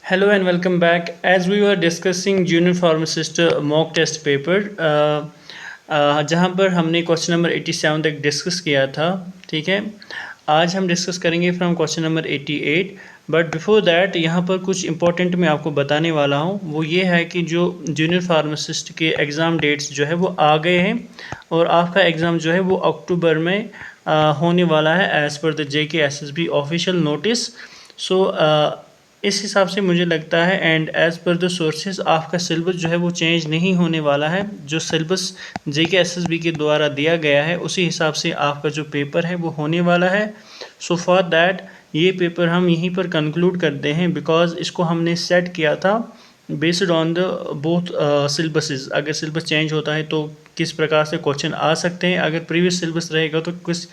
Hello and welcome back. As we were discussing junior pharmacist mock test paper, जहाँ पर हमने question number 87 तक discuss किया था, ठीक है। आज हम डिस्कस करेंगे from question number 88। But before that यहाँ पर कुछ इंपॉर्टेंट मैं आपको बताने वाला हूँ। वो ये है कि जो जूनियर फार्मासिस्ट के एग्ज़ाम डेट्स जो है वो आ गए हैं और आपका एग्ज़ाम जो है वो अक्टूबर में होने वाला है as per the JKSSB official notice. So इस हिसाब से मुझे लगता है and as per the sources आपका सिलेबस जो है वो चेंज नहीं होने वाला है। जो सिलेबस JKSSB के द्वारा दिया गया है उसी हिसाब से आपका जो पेपर है वो होने वाला है। सो फॉर दैट ये पेपर हम यहीं पर कंक्लूड करते हैं बिकॉज इसको हमने सेट किया था based on the both syllabuses. अगर सिलेबस चेंज होता है तो किस प्रकार से क्वेश्चन आ सकते हैं, अगर प्रीवियस सिलेबस रहेगा तो किस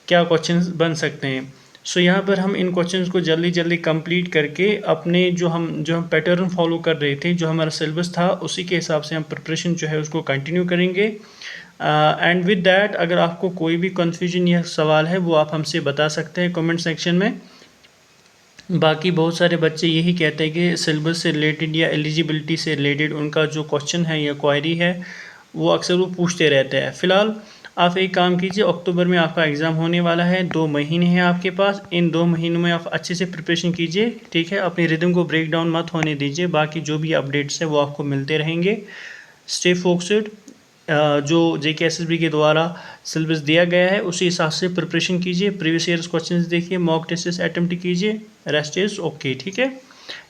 क्या क्वेश्चन बन सकते हैं। सो यहाँ पर हम इन क्वेश्चंस को जल्दी जल्दी कंप्लीट करके अपने जो हम पैटर्न फॉलो कर रहे थे, जो हमारा सिलेबस था उसी के हिसाब से हम प्रिपरेशन जो है उसको कंटिन्यू करेंगे। एंड विद दैट अगर आपको कोई भी कन्फ्यूजन या सवाल है वो आप हमसे बता सकते हैं कमेंट सेक्शन में। बाकी बहुत सारे बच्चे यही कहते हैं कि सिलेबस से रिलेटेड या एलिजिबिलिटी से रिलेटेड उनका जो क्वेश्चन है या क्वायरी है वो अक्सर वो पूछते रहते हैं। फ़िलहाल आप एक काम कीजिए, अक्टूबर में आपका एग्ज़ाम होने वाला है, 2 महीने हैं आपके पास। इन 2 महीनों में आप अच्छे से प्रिपरेशन कीजिए, ठीक है। अपनी रिदम को ब्रेक डाउन मत होने दीजिए। बाकी जो भी अपडेट्स हैं वो आपको मिलते रहेंगे। Stay focused. जो JKSSB के द्वारा सिलेबस दिया गया है उसी हिसाब से प्रिपरेशन कीजिए। प्रीवियस ईयर्स क्वेश्चंस देखिए, मॉक टेस्ट अटेम्प्ट कीजिए, रेस्ट इज़ ओके, ठीक है।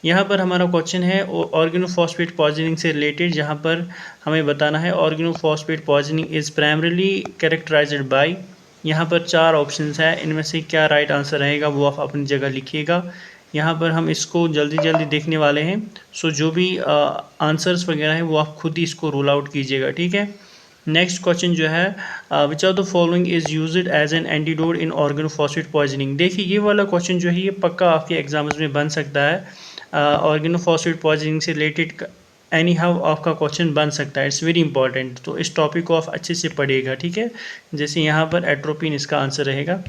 यहाँ पर हमारा क्वेश्चन है ऑर्गेनोफॉस्फेट पॉइजनिंग से रिलेटेड, जहाँ पर हमें बताना है organophosphate poisoning is primarily characterized by. यहाँ पर 4 ऑप्शंस है, इनमें से क्या राइट आंसर रहेगा वो आप अपनी जगह लिखिएगा। यहाँ पर हम इसको जल्दी जल्दी देखने वाले हैं। सो जो भी आंसर्स वगैरह हैं वो आप खुद ही इसको रूल आउट कीजिएगा, ठीक है। नेक्स्ट क्वेश्चन जो है, which are the following is used as an antidote in organophosphate poisoning. देखिए ये वाला क्वेश्चन जो है ये पक्का आपके एग्जाम्स में बन सकता है। ऑर्गेनोफॉस्फेट पॉइजनिंग से रिलेटेड एनी हाउ आपका क्वेश्चन बन सकता है। इट्स वेरी इंपॉर्टेंट, तो इस टॉपिक को आप अच्छे से पढ़िएगा, ठीक है। जैसे यहाँ पर एट्रोपिन इसका आंसर रहेगा।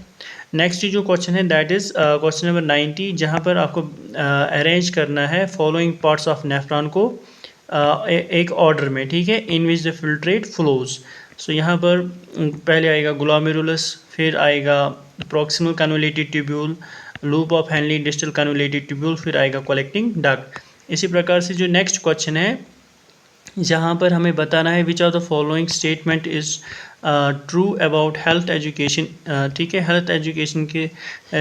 नेक्स्ट जो क्वेश्चन है दैट इज़ क्वेश्चन नंबर 90, जहाँ पर आपको अरेंज करना है फॉलोइंग पार्ट्स ऑफ नेफ्रॉन को एक ऑर्डर में, ठीक है, इन विच द फिल्ट्रेट फ्लोज। सो यहाँ पर पहले आएगा ग्लोमेरुलस, फिर आएगा proximal convoluted tubule, loop of Henley distal convoluted tubule, फिर आएगा कलेक्टिंग डक्ट। इसी प्रकार से जो नेक्स्ट क्वेश्चन है जहाँ पर हमें बताना है which are the following statement is true about health education, ठीक है। हेल्थ एजुकेशन के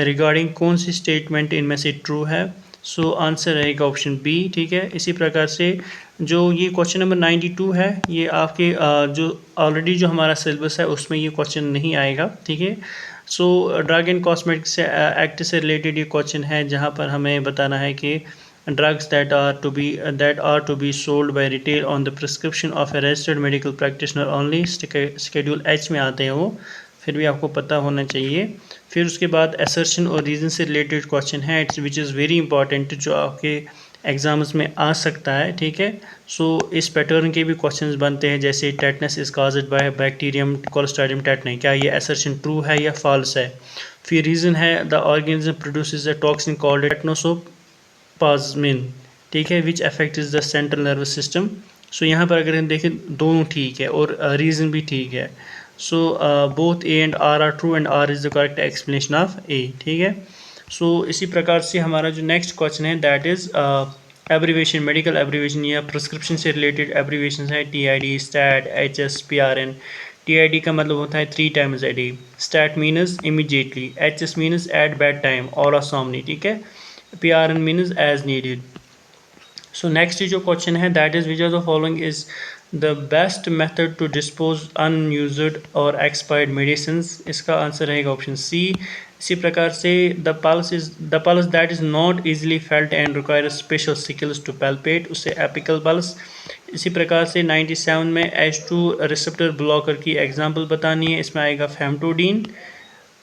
रिगार्डिंग कौन सी स्टेटमेंट इनमें से ट्रू है। सो आंसर रहेगा ऑप्शन बी, ठीक है। इसी प्रकार से जो ये क्वेश्चन नंबर 92 है ये आपके जो ऑलरेडी जो हमारा सिलेबस है उसमें ये क्वेश्चन नहीं आएगा, ठीक है। So drug and cosmetics act से रिलेटेड ये क्वेश्चन है जहाँ पर हमें बताना है कि drugs that are to be sold by retail on the prescription of a registered medical practitioner only, schedule H में आते हैं वो, फिर भी आपको पता होना चाहिए। फिर उसके बाद assertion और रीज़न से रिलेटेड क्वेश्चन है विच इज़ वेरी इंपॉर्टेंट, जो आपके एग्जाम्स में आ सकता है, ठीक है। सो इस पैटर्न के भी क्वेश्चंस बनते हैं, जैसे tetanus is caused by bacterium clostridium tetani, क्या ये असर्शन ट्रू है या फॉल्स है। फिर रीज़न है the organism produces a toxin called tetanospasmin, ठीक है, which affect is the central nervous system. So यहाँ पर अगर हम देखें दोनों ठीक है और रीज़न भी ठीक है। So both A and R true and R is the correct explanation of A, ठीक है। सो इसी प्रकार से हमारा जो नेक्स्ट क्वेश्चन है that is abbreviation, medical abbreviation या प्रिस्क्रिप्शन से रिलेटेड एब्रीवेशन है TID, stat, HS, PRN। TID का मतलब होता है 3 times a day, stat means immediately, HS means at bed time और असॉमनी, ठीक है। PRN means as needed. So next जो क्वेश्चन है that is which are the following is the best method to dispose unused और expired medicine. इसका answer रहेगा option C. इसी प्रकार से the pulse that is not easily felt and require special skills to palpate, उससे apical pulse. इसी प्रकार से 97 में H2 रिसेप्टर ब्लॉकर की एग्जाम्पल बतानी है, इसमें आएगा फेमटोडीन।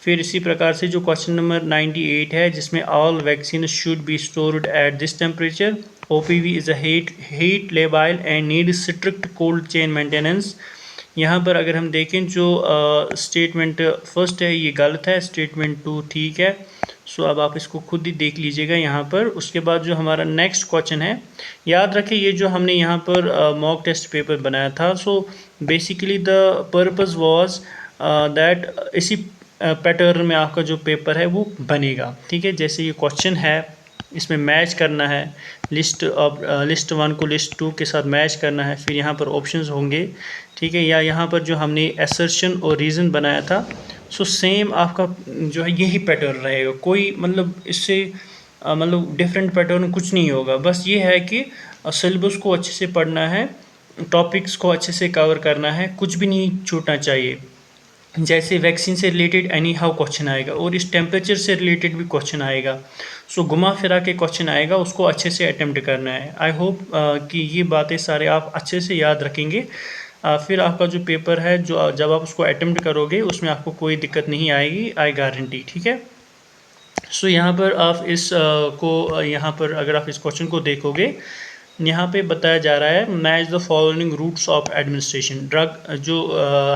फिर इसी प्रकार से जो क्वेश्चन नंबर 98 है जिसमें all vaccine should be stored at this temperature, OPV is a heat labile and need strict cold chain maintenance. यहाँ पर अगर हम देखें जो स्टेटमेंट फर्स्ट है ये गलत है, स्टेटमेंट 2 ठीक है। सो अब आप इसको खुद ही देख लीजिएगा यहाँ पर। उसके बाद जो हमारा नेक्स्ट क्वेश्चन है, याद रखें ये जो हमने यहाँ पर मॉक टेस्ट पेपर बनाया था, so basically the purpose was that इसी पैटर्न में आपका जो पेपर है वो बनेगा, ठीक है। जैसे ये क्वेश्चन है, इसमें मैच करना है, लिस्ट 1 को लिस्ट 2 के साथ मैच करना है, फिर यहाँ पर ऑप्शंस होंगे, ठीक है। या यहाँ पर जो हमने असर्शन और रीज़न बनाया था, सो सेम आपका जो है यही पैटर्न रहेगा। कोई मतलब इससे मतलब डिफरेंट पैटर्न कुछ नहीं होगा। बस ये है कि सिलेबस को अच्छे से पढ़ना है, टॉपिक्स को अच्छे से कवर करना है, कुछ भी नहीं छूटना चाहिए। जैसे वैक्सीन से रिलेटेड एनी हाउ क्वेश्चन आएगा और इस टेम्परेचर से रिलेटेड भी क्वेश्चन आएगा। सो घुमा फिरा के क्वेश्चन आएगा, उसको अच्छे से अटेम्प्ट करना है। आई होप कि ये बातें सारे आप अच्छे से याद रखेंगे। फिर आपका जो पेपर है, जो जब आप उसको अटेम्प्ट करोगे उसमें आपको कोई दिक्कत नहीं आएगी, आई गारंटी, ठीक है। सो यहाँ पर आप इस यहाँ पर अगर आप इस क्वेश्चन को देखोगे, यहाँ पे बताया जा रहा है match the following routes of administration. Drug जो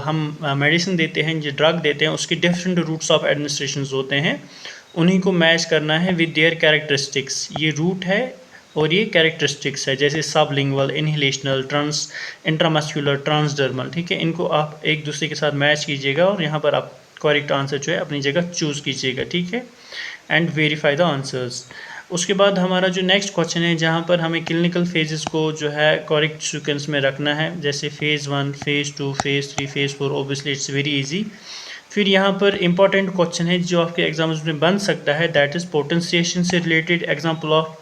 हम मेडिसिन देते हैं, जो ड्रग देते हैं, उसके डिफरेंट रूट्स ऑफ एडमिनिस्ट्रेशन होते हैं, उन्हीं को मैच करना है विद देयर कैरेक्टरिस्टिक्स। ये रूट है और ये कैरेक्टरिस्टिक्स है, जैसे सबलिंगुअल, इनहेलेशनल, इंट्रामस्कुलर, ट्रांसडर्मल, ठीक है। इनको आप एक दूसरे के साथ मैच कीजिएगा और यहाँ पर आप करेक्ट आंसर जो है अपनी जगह चूज़ कीजिएगा, ठीक है, एंड वेरीफाई द आंसर्स। उसके बाद हमारा जो नेक्स्ट क्वेश्चन है, जहाँ पर हमें क्लिनिकल फेजेस को जो है करेक्ट सीक्वेंस में रखना है, जैसे phase 1, phase 2, phase 3, phase 4, obviously it's very easy. फिर यहाँ पर इंपॉर्टेंट क्वेश्चन है जो आपके एग्जाम्स में बन सकता है, दैट इज़ पोटेंशिएशन से रिलेटेड। एग्जाम्पल ऑफ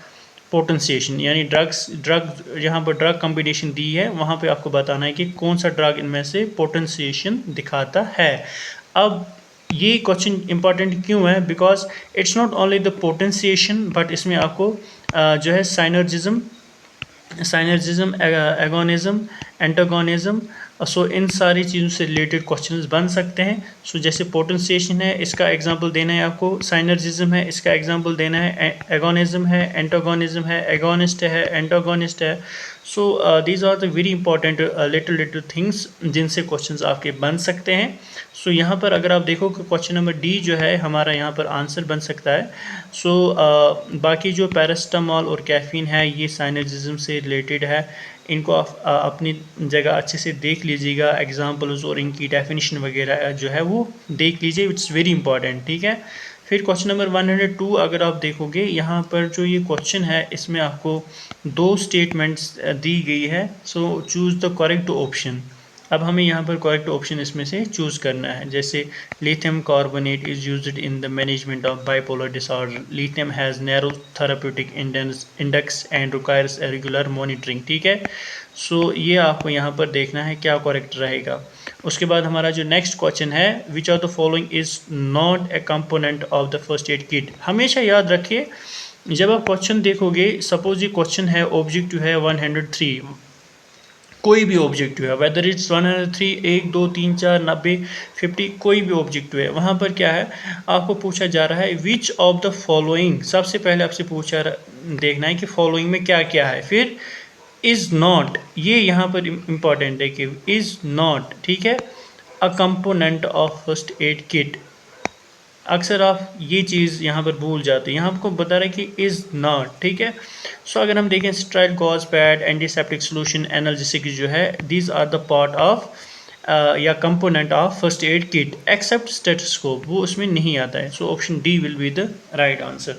पोटेंशिएशन यानी ड्रग यहाँ पर ड्रग कॉम्बिनेशन दी है, वहाँ पे आपको बताना है कि कौन सा ड्रग इनमें से पोटेंशिएशन दिखाता है। अब ये क्वेश्चन इंपॉर्टेंट क्यों है? Because it's not only the potentiation, but इसमें आपको जो है साइनर्जिज्म, एगोनिज्म, एंटागोनिज्म, सो इन सारी चीज़ों से रिलेटेड क्वेश्चंस बन सकते हैं। सो जैसे पोटेंशिएशन है, इसका एग्जांपल देना है आपको, साइनर्जिज्म है, इसका एग्जांपल देना है, एगोनिज्म है, एंटागोनिज्म है, एगोनिस्ट है, एंटागोनिस्ट है। So these are the very important little things जिनसे क्वेश्चंस आपके बन सकते हैं। सो यहाँ पर अगर आप देखो कि क्वेश्चन नंबर डी जो है हमारा यहाँ पर आंसर बन सकता है। सो बाकी जो पैरासिटामॉल और कैफीन है ये साइनर्जिज्म से रिलेटेड है, इनको आप अपनी जगह अच्छे से देख लीजिएगा, एग्जांपल्स और इनकी डेफिनेशन वगैरह जो है वो देख लीजिए, इट्स वेरी इंपॉर्टेंट, ठीक है। फिर क्वेश्चन नंबर 102 अगर आप देखोगे, यहाँ पर जो ये क्वेश्चन है इसमें आपको 2 स्टेटमेंट्स दी गई है। सो चूज़ द करेक्ट ऑप्शन। अब हमें यहाँ पर करेक्ट ऑप्शन इसमें से चूज़ करना है। जैसे lithium carbonate is used in the management of bipolar disorder, lithium has narrow therapeutic index and requires regular monitoring, ठीक है। सो ये आपको यहाँ पर देखना है क्या करेक्ट रहेगा। उसके बाद हमारा जो नेक्स्ट क्वेश्चन है, विच of the following is not a component of the first aid kit. हमेशा याद रखिए जब आप क्वेश्चन देखोगे, सपोज ये क्वेश्चन है, ऑब्जेक्टिव है 103, कोई भी ऑब्जेक्टिव है, वेदर इट्स 103, 1, 2, 3, 4, 90, 50, कोई भी ऑब्जेक्टिव है, वहाँ पर क्या है आपको पूछा जा रहा है विच ऑफ द फॉलोइंग। सबसे पहले आपसे पूछा देखना है कि फॉलोइंग में क्या क्या है। फिर इज़ नॉट, ये यहाँ पर इम्पॉर्टेंट है कि इज़ नॉट, ठीक है, a component of first aid kit. अक्सर आप ये चीज़ यहाँ पर भूल जाते हैं, यहाँ आपको बता रहा है कि इज़ नॉट, ठीक है। सो अगर हम देखें sterile gauze pad, antiseptic solution, analgesic जो है, these are the part of या component of first aid kit except stethoscope, वो उसमें नहीं आता है। So option D will be the right answer,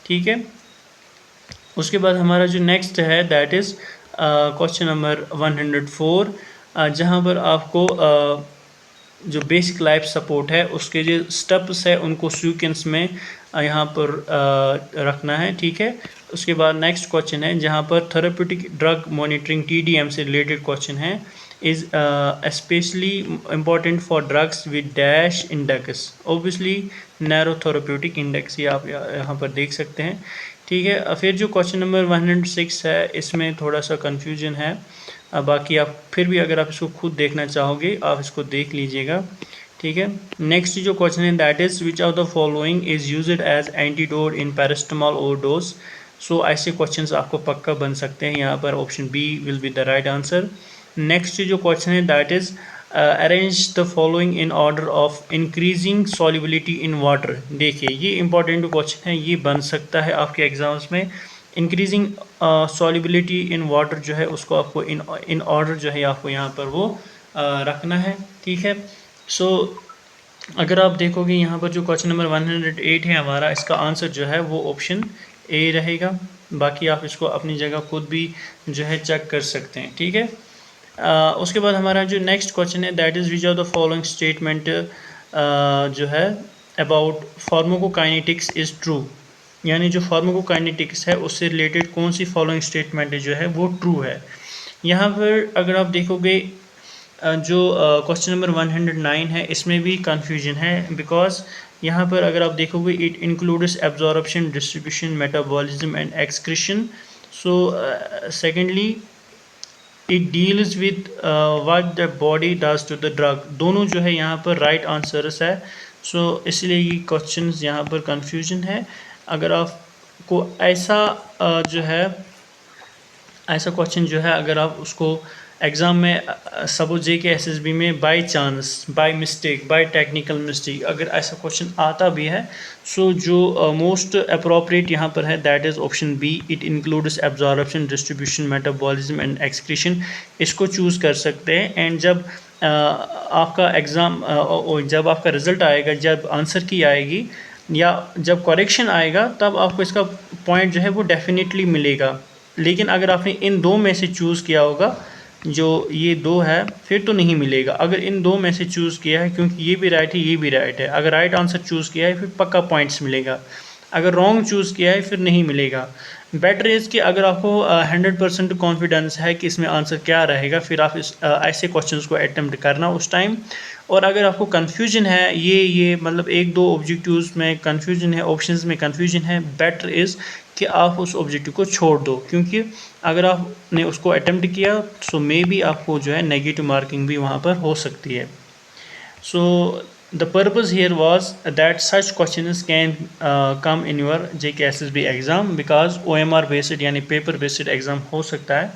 ठीक है। उसके बाद हमारा जो नेक्स्ट है दैट इज़ क्वेश्चन नंबर 104, जहाँ पर आपको जो बेसिक लाइफ सपोर्ट है उसके जो स्टेप्स है उनको सीक्वेंस में यहाँ पर रखना है, ठीक है। उसके बाद नेक्स्ट क्वेश्चन है जहाँ पर थेरेप्यूटिक ड्रग मॉनिटरिंग TDM से रिलेटेड क्वेश्चन है, is specially important for drugs with dash index, obviously narrow therapeutic index, ये आप यहाँ पर देख सकते हैं, ठीक है। फिर जो क्वेश्चन नंबर 106 है इसमें थोड़ा सा कन्फ्यूजन है, बाकी आप फिर भी अगर आप इसको खुद देखना चाहोगे आप इसको देख लीजिएगा, ठीक है। नेक्स्ट जो क्वेश्चन है that is which of the following is used as antidote in paracetamol overdose. So ऐसे क्वेश्चंस आपको पक्का बन सकते हैं, यहाँ पर option B will be the right answer. Next जो क्वेश्चन है that is arrange the following in order of increasing solubility in water. देखिए ये इंपॉर्टेंट क्वेश्चन है, ये बन सकता है आपके एग्जाम्स में। इंक्रीजिंग सॉल्युबिलिटी इन वाटर जो है उसको आपको इन ऑर्डर जो है आपको यहाँ पर वो रखना है, ठीक है। सो अगर आप देखोगे यहाँ पर जो क्वेश्चन नंबर 108 है हमारा, इसका आंसर जो है वो ऑप्शन ए रहेगा। बाकी आप इसको अपनी जगह खुद भी जो है चेक कर सकते हैं, ठीक है। उसके बाद हमारा जो नेक्स्ट क्वेश्चन है that is which of the following statement जो है अबाउट फार्माकोकाइनेटिक्स इज़ ट्रू। यानी जो फार्माकोकाइनेटिक्स है उससे रिलेटेड कौन सी फॉलोइंग स्टेटमेंट जो है वो ट्रू है। यहाँ पर अगर आप देखोगे जो क्वेश्चन नंबर 109 है इसमें भी कन्फ्यूजन है, बिकॉज यहाँ पर अगर आप देखोगे it includes absorption, distribution, metabolism and excretion. So secondly it deals with what the body does to the drug. दोनों जो है यहाँ पर राइट आंसर्स है। सो इसलिए ये क्वेश्चन यहाँ पर कन्फ्यूजन है। अगर आपको ऐसा जो है ऐसा क्वेश्चन जो है अगर आप उसको एग्ज़ाम में सपोज JK SSB में by chance, by mistake, by technical mistake अगर ऐसा क्वेश्चन आता भी है, सो जो मोस्ट अप्रोप्रिएट यहाँ पर है that is option B, it includes absorption, distribution, metabolism and excretion. इसको चूज़ कर सकते हैं। एंड जब आपका एग्ज़ाम जब आपका रिज़ल्ट आएगा, जब आंसर की आएगी या जब करेक्शन आएगा, तब आपको इसका पॉइंट जो है वो डेफिनेटली मिलेगा। लेकिन अगर आपने इन दो में से चूज़ किया होगा, जो ये दो है, फिर तो नहीं मिलेगा। अगर इन दो में से चूज़ किया है, क्योंकि ये भी राइट है ये भी राइट है, अगर राइट आंसर चूज़ किया है फिर पक्का पॉइंट्स मिलेगा। अगर रॉन्ग चूज़ किया है फिर नहीं मिलेगा। बेटर इज़ कि अगर आपको 100% कॉन्फिडेंस है कि इसमें आंसर क्या रहेगा, फिर आप इस ऐसे क्वेश्चंस को अटेम्प्ट करना उस टाइम। और अगर आपको कन्फ्यूजन है, ये मतलब एक दो ऑब्जेक्टिव्स में कन्फ्यूजन है, ऑप्शंस में कन्फ्यूजन है, बेटर इज़ कि आप उस ऑब्जेक्टिव को छोड़ दो। क्योंकि अगर आपने उसको अटेम्प्ट किया सो मे बी आपको जो है नेगेटिव मार्किंग भी वहाँ पर हो सकती है। So the purpose here was that such questions can come in your JK SSB exam, because OMR based यानी पेपर बेस्ड एग्ज़ाम हो सकता है,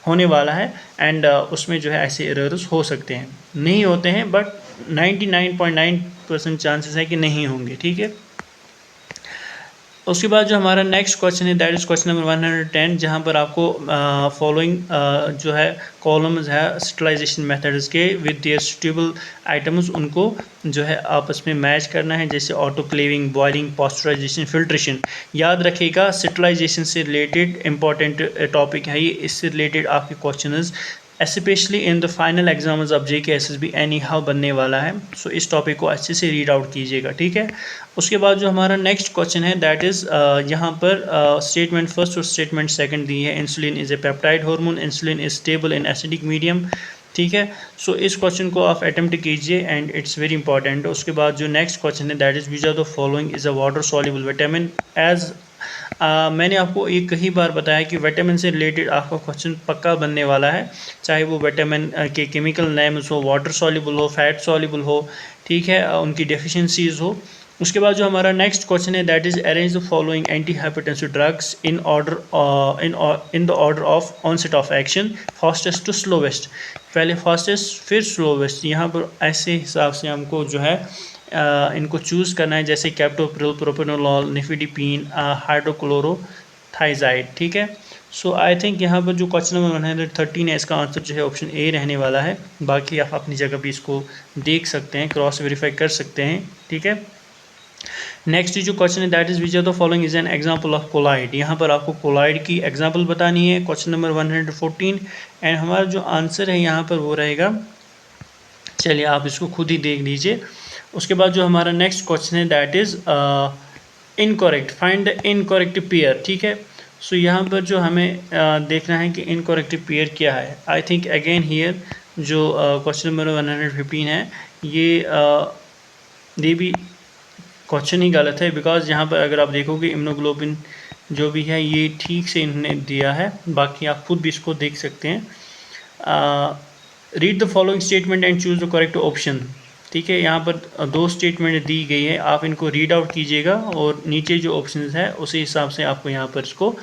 होने वाला है। एंड उसमें जो है ऐसे एरर्स हो सकते हैं, नहीं होते हैं बट 99.9% चांसेस है कि नहीं होंगे, ठीक है। उसके बाद जो हमारा नेक्स्ट क्वेश्चन है दैट इज़ क्वेश्चन नंबर 110, जहाँ पर आपको फॉलोइंग जो है कॉलम्स है स्टरलाइजेशन मेथड्स के विद देयर सुटेबल आइटम्स, उनको जो है आपस में मैच करना है, जैसे ऑटोक्लेविंग, बॉइलिंग, पास्चराइजेशन, फिल्ट्रेशन। याद रखिएगा स्टरलाइजेशन से रिलेटेड इंपॉर्टेंट टॉपिक है ये, इससे रिलेटेड आपके question specially in the final exams of JK SSB any how बनने वाला है। सो इस टॉपिक को अच्छे से रीड आउट कीजिएगा, ठीक है। उसके बाद जो हमारा नेक्स्ट क्वेश्चन है दैट इज़ यहाँ पर स्टेटमेंट फर्स्ट और स्टेटमेंट सेकंड दी है। Insulin is a peptide hormone, insulin is stable in acidic medium, ठीक है। सो इस क्वेश्चन को आप अटेम्प्ट कीजिए एंड इट्स वेरी इंपॉर्टेंट। उसके बाद जो नेक्स्ट क्वेश्चन है that is which of the following is a water soluble vitamin. As मैंने आपको एक कई बार बताया कि विटामिन से रिलेटेड आपका क्वेश्चन पक्का बनने वाला है, चाहे वो विटामिन के केमिकल नेम्स हो, वाटर सॉल्युबल हो, फैट सॉल्युबल हो, ठीक है, उनकी डेफिशिएंसीज हो। उसके बाद जो हमारा नेक्स्ट क्वेश्चन है that is arrange the following anti hypertensive drugs in order in the order of onset of action, fastest to slowest. पहले फास्टेस्ट फिर स्लोवेस्ट, यहाँ पर ऐसे हिसाब से हमको जो है इनको चूज़ करना है, जैसे कैप्टोप्रिल, प्रोपेनोलॉल, निफिडिपिन, हाइड्रोक्लोरोथाइजाइड, ठीक है। सो आई थिंक यहाँ पर जो क्वेश्चन नंबर 113 है इसका आंसर जो है ऑप्शन ए रहने वाला है। बाकी आप अपनी जगह भी इसको देख सकते हैं, क्रॉस वेरीफाई कर सकते हैं, ठीक है। नेक्स्ट जो क्वेश्चन है that is which of the following is an example of colloid. यहाँ पर आपको कोलाइड की एग्जांपल बतानी है, क्वेश्चन नंबर 114। एंड हमारा जो आंसर है यहाँ पर वो रहेगा, चलिए आप इसको खुद ही देख लीजिए। उसके बाद जो हमारा नेक्स्ट क्वेश्चन है that is incorrect, find the incorrect pair, ठीक है। सो यहाँ पर जो हमें देखना है कि इनकरेक्ट पेयर क्या है। आई थिंक अगेन हियर जो क्वेश्चन नंबर 115 है ये भी क्वेश्चन ही गलत है, बिकॉज यहाँ पर अगर आप देखोगे इम्यूनोग्लोबिन जो भी है ये ठीक से इन्होंने दिया है, बाकी आप खुद भी इसको देख सकते हैं। Read the following statement and choose the correct option, ठीक है। यहाँ पर दो स्टेटमेंट दी गई है, आप इनको रीड आउट कीजिएगा और नीचे जो ऑप्शन है उसी हिसाब से आपको यहाँ पर इसको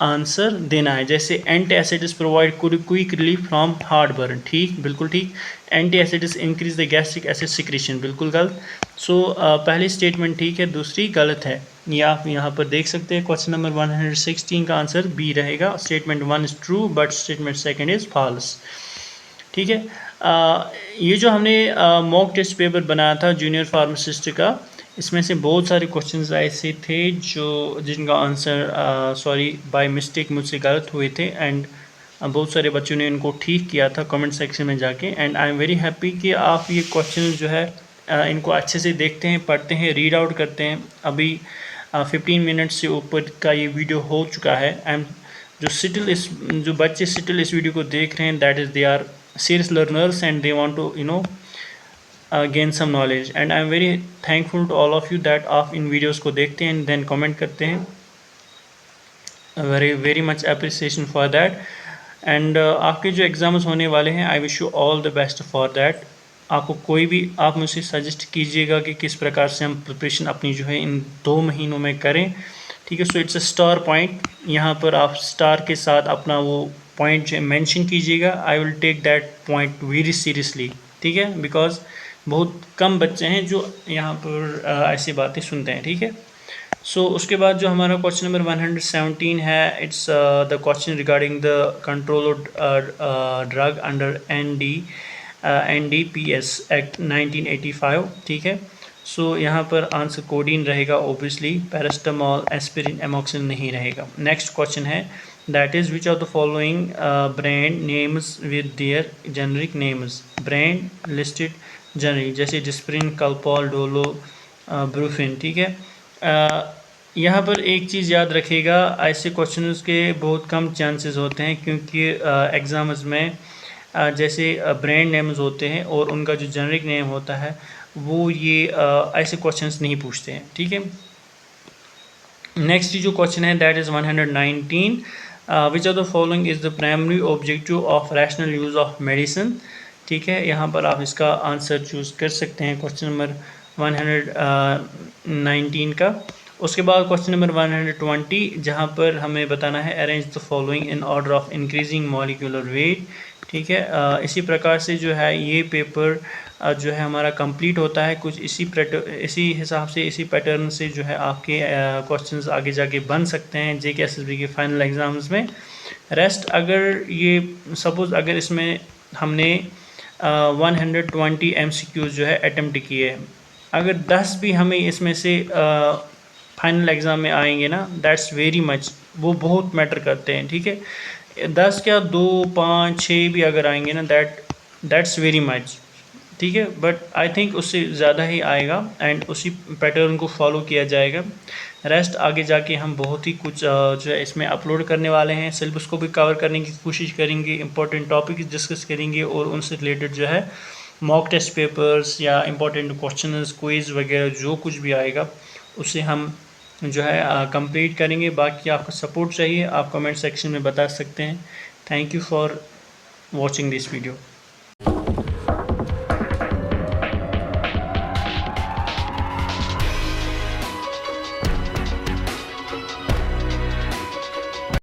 आंसर देना है। जैसे antacids provide quick relief from heartburn, ठीक, बिल्कुल ठीक। Antacids increase the gastric acid secretion, बिल्कुल गलत। सो पहली स्टेटमेंट ठीक है, दूसरी गलत है। ये आप यहाँ पर देख सकते हैं। क्वेश्चन नंबर 116 का आंसर बी रहेगा। Statement 1 is true but statement second is false, ठीक है। ये जो हमने मॉक टेस्ट पेपर बनाया था जूनियर फार्मासिस्ट का, इसमें से बहुत सारे क्वेश्चंस ऐसे थे जिनका आंसर सॉरी बाय मिस्टेक मुझसे गलत हुए थे, एंड बहुत सारे बच्चों ने इनको ठीक किया था कमेंट सेक्शन में जाके। And I am very happy कि आप ये क्वेश्चन जो है इनको अच्छे से देखते हैं, पढ़ते हैं, रीड आउट करते हैं। अभी 15 मिनट से ऊपर का ये वीडियो हो चुका है। एंड जो बच्चे स्टिल इस वीडियो को देख रहे हैं, that is they are serious learners and they want to gain some knowledge, and I am very thankful to all of you that आप इन वीडियोस को देखते हैं and then comment करते हैं। very very much appreciation for that। and आपके जो exams होने वाले हैं, I wish you all the best for that। आपको कोई भी आप मुझसे सजेस्ट कीजिएगा कि किस प्रकार से हम प्रिपरेशन अपनी जो है इन 2 महीनों में करें, ठीक है। So it's a star point, यहाँ पर आप स्टार के साथ अपना वो पॉइंट जो मेंशन कीजिएगा। I will take that point very seriously, ठीक है, बिकॉज बहुत कम बच्चे हैं जो यहाँ पर ऐसी बातें सुनते हैं, ठीक है। सो उसके बाद जो हमारा क्वेश्चन नंबर 117 है, it's the question regarding the control drug under NDPS act 1985, ठीक है। सो यहाँ पर आंसर कोडीन रहेगा ऑब्वियसली, पैरास्टामोल, एस्पिरिन, एमोक्सिन नहीं रहेगा। नेक्स्ट क्वेश्चन है, that is which of the following brand names with their generic names. Brand listed generic, जैसे Disprin, कल्पॉल, Dolo, Brufen, ठीक है। यहाँ पर एक चीज़ याद रखिएगा, ऐसे क्वेश्चंस के बहुत कम चांसेस होते हैं, क्योंकि एग्ज़ाम्स में जैसे ब्रांड नेम्स होते हैं और उनका जो जेनरिक नेम होता है वो ये ऐसे क्वेश्चंस नहीं पूछते हैं, ठीक है। नेक्स्ट जो क्वेश्चन है, that is 119, which of the following is the primary objective of rational use of medicine, ठीक है। यहाँ पर आप इसका आंसर चूज़ कर सकते हैं क्वेश्चन नंबर 119 का। उसके बाद क्वेश्चन नंबर 120, जहाँ पर हमें बताना है arrange the following in order of increasing molecular weight, ठीक है। इसी प्रकार से जो है ये पेपर जो है हमारा कंप्लीट होता है। कुछ इसी हिसाब से, इसी पैटर्न से जो है आपके क्वेश्चंस आगे जाके बन सकते हैं JK SSB के फाइनल एग्ज़ाम्स में। रेस्ट अगर ये सपोज़ अगर इसमें हमने 120 MCQs जो है अटेम्प्ट किए, अगर 10 भी हमें इसमें से फाइनल एग्ज़ाम में आएंगे ना, दैट्स वेरी मच, वो बहुत मैटर करते हैं, ठीक है। 10 क्या 2, 5, 6 भी अगर आएंगे ना, दैट्स वेरी मच, ठीक है। बट आई थिंक उससे ज़्यादा ही आएगा एंड उसी पैटर्न को फॉलो किया जाएगा। रेस्ट आगे जाके हम बहुत ही कुछ जो है इसमें अपलोड करने वाले हैं। सिलेबस को भी कवर करने की कोशिश करेंगे, इंपॉर्टेंट टॉपिक डिस्कस करेंगे और उनसे रिलेटेड जो है मॉक टेस्ट पेपर्स या इंपॉर्टेंट क्वेश्चंस, क्विज़ वगैरह जो कुछ भी आएगा उसे हम जो है कंप्लीट करेंगे। बाकी आपका सपोर्ट चाहिए, आप कमेंट सेक्शन में बता सकते हैं। Thank you for watching this video.